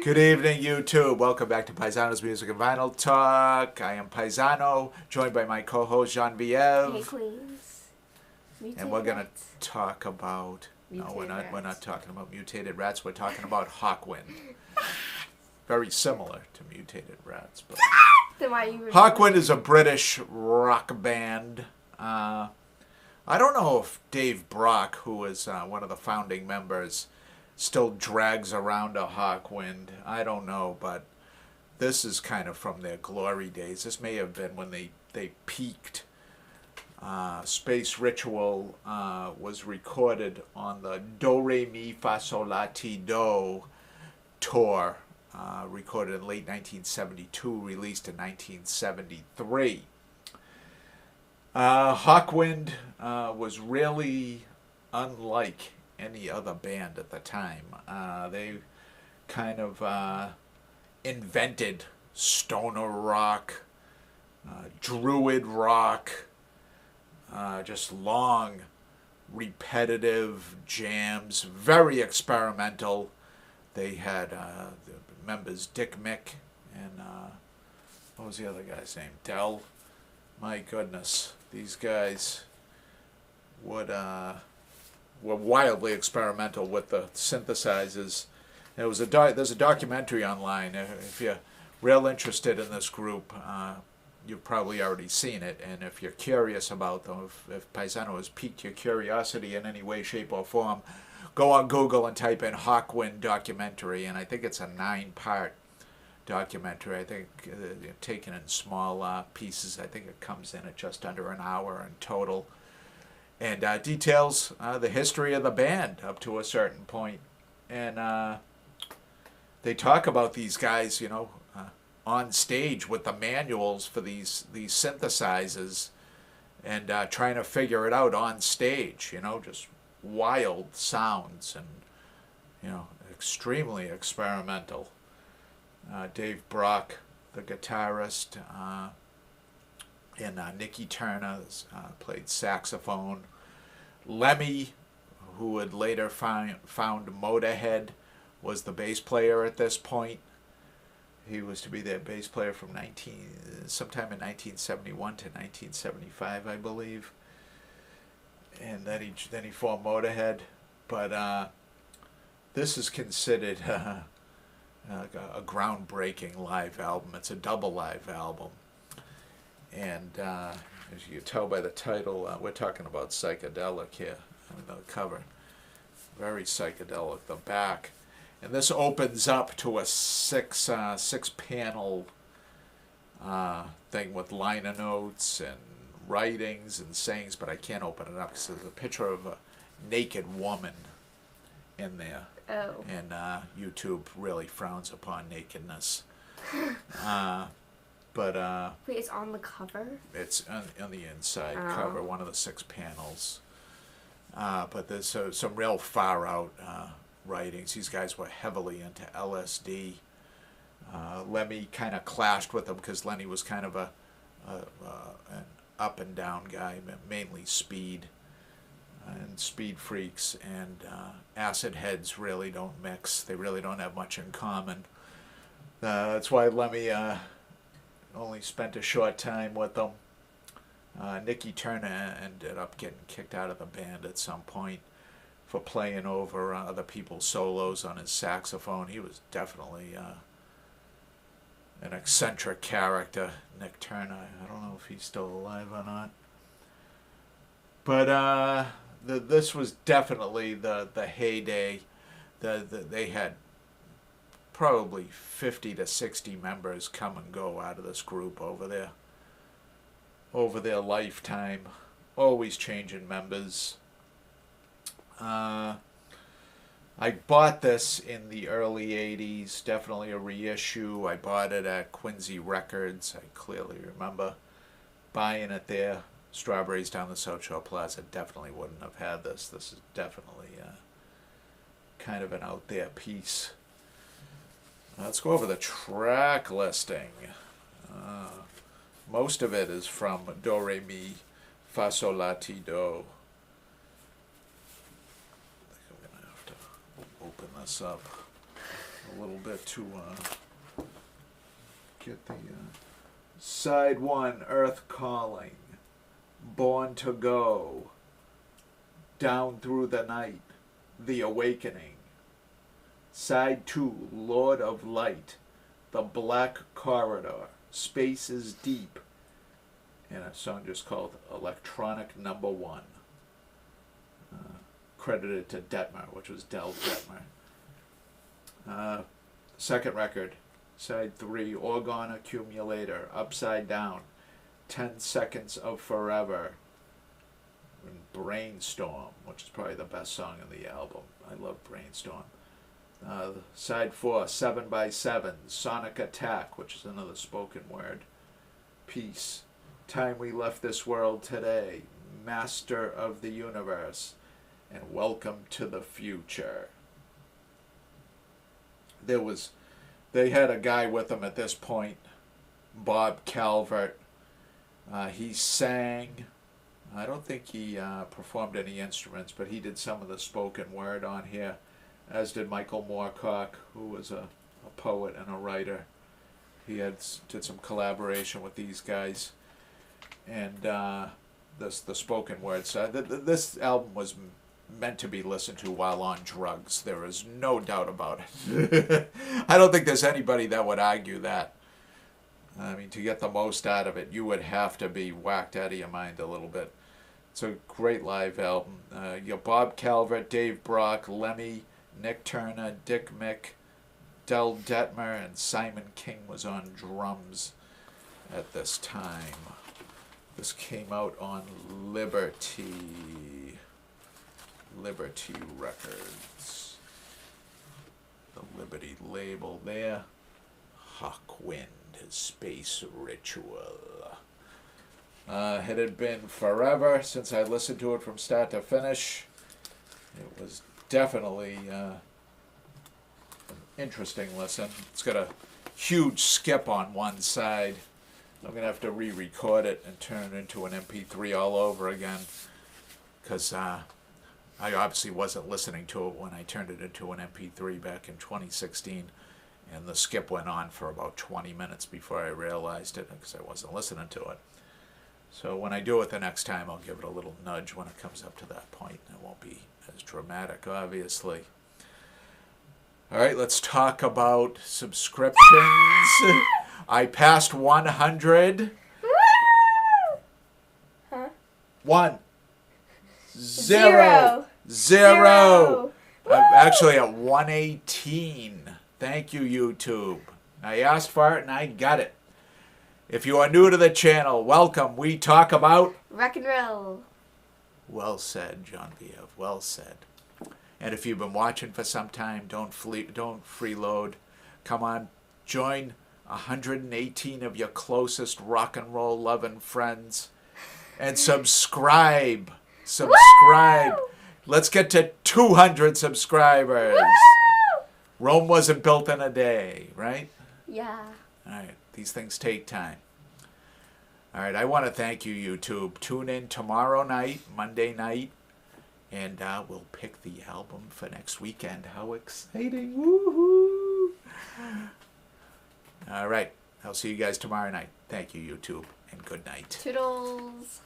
Good evening, YouTube. Welcome back to Paisano's Music and Vinyl Talk. I am Paisano, joined by my co-host Hey, Genevieve, Queens. and we're gonna talk about. No, we're not. We're not talking about mutated rats. We're talking about Hawkwind. Very similar to mutated rats, but Then why you Hawkwind is a British rock band. I don't know if Dave Brock, who was one of the founding members, still drags around a Hawkwind. I don't know, but this is kind of from their glory days. This may have been when they peaked. Space Ritual was recorded on the Do Re Mi Fa Sol La Ti Do tour, recorded in late 1972, released in 1973. Hawkwind was really unlike any other band at the time. They kind of invented stoner rock, druid rock, just long, repetitive jams, very experimental. They had the members Dick Mick and what was the other guy's name? Dell. My goodness, these guys were wildly experimental with the synthesizers. There's a documentary online. If you're real interested in this group, you've probably already seen it. And if you're curious about them, if Paisano has piqued your curiosity in any way, shape, or form, go on Google and type in Hawkwind documentary. And I think it's a 9-part documentary. I think taken in small pieces. I think it comes in at just under an hour in total, and details the history of the band up to a certain point. And they talk about these guys, on stage with the manuals for these synthesizers, and trying to figure it out on stage. Just wild sounds and extremely experimental. Dave Brock, the guitarist, and Nicky Turner played saxophone. Lemmy, who would later found Motorhead, was the bass player at this point. He was to be their bass player from sometime in 1971 to 1975, I believe. And then he formed Motorhead. But this is considered a groundbreaking live album. It's a double live album. And as you can tell by the title, we're talking about psychedelic here on the cover. Very psychedelic, the back. And this opens up to a six panel thing with liner notes and writings and sayings, but I can't open it up because there's a picture of a naked woman in there. Oh. And YouTube really frowns upon nakedness. But Wait, it's on the cover? it's on the inside cover, one of the 6 panels. But there's some real far out writings. These guys were heavily into LSD. Lemmy kind of clashed with them because Lenny was kind of an up and down guy, mainly speed. And speed freaks and acid heads really don't mix. They really don't have much in common. That's why Lemmy only spent a short time with them. Nicky Turner ended up getting kicked out of the band at some point for playing over other people's solos on his saxophone. He was definitely an eccentric character, Nick Turner. I don't know if he's still alive or not. But this was definitely the heyday. They had probably 50 to 60 members come and go out of this group over their lifetime, always changing members. I bought this in the early 80s, definitely a reissue. I bought it at Quincy Records. I clearly remember buying it there. Strawberries down the South Shore Plaza definitely wouldn't have had this. This is definitely kind of an out there piece. Let's go over the track listing. Most of it is from Do Re Mi Fa Sol La Ti Do. I think I'm going to have to open this up. a little bit to get the side 1, Earth Calling, Born to Go, Down Through the Night, The Awakening. Side 2, Lord of Light, The Black Corridor, Space is Deep, and a song just called Electronic Number 1. Credited to Detmer, which was Del Detmer. Second record, side 3, Orgon Accumulator, Upside Down, 10 Seconds of Forever, and Brainstorm, which is probably the best song on the album. I love Brainstorm. Side 4, 7x7, Sonic Attack, which is another spoken word piece. Time We Left This World Today, Master of the Universe, and Welcome to the Future. They had a guy with them at this point, Bob Calvert. He sang. I don't think he performed any instruments, but he did some of the spoken word on here, as did Michael Moorcock, who was a poet and a writer. He did some collaboration with these guys, and the spoken word side. This album was meant to be listened to while on drugs. There is no doubt about it. I don't think there's anybody that would argue that. I mean, to get the most out of it, you would have to be whacked out of your mind a little bit. It's a great live album. Bob Calvert, Dave Brock, Lemmy, Nick Turner, Dick Mick, Del Detmer, and Simon King was on drums at this time. This came out on Liberty Records. The Liberty label there. Hawkwind, Space Ritual. It had been forever since I listened to it from start to finish. It was definitely an interesting listen. It's got a huge skip on one side. I'm going to have to re-record it and turn it into an MP3 all over again, because I obviously wasn't listening to it when I turned it into an MP3 back in 2016, and the skip went on for about 20 minutes before I realized it, because I wasn't listening to it. So when I do it the next time, I'll give it a little nudge when it comes up to that point. It won't be as dramatic, obviously. All right, let's talk about subscriptions. I passed 100. Huh? 1. 0. 0. I'm actually at 118. Thank you, YouTube. I asked for it and I got it. If you are new to the channel, welcome. We talk about rock and roll. Well said, John Viev. Well said. And if you've been watching for some time, don't freeload. Come on, join 118 of your closest rock and roll loving friends, and subscribe. Subscribe. Woo! Let's get to 200 subscribers. Woo! Rome wasn't built in a day, right? Yeah. All right. These things take time. All right. I want to thank you, YouTube. Tune in tomorrow night, Monday night, and we'll pick the album for next weekend. How exciting. Woohoo. All right. I'll see you guys tomorrow night. Thank you, YouTube, and good night. Toodles.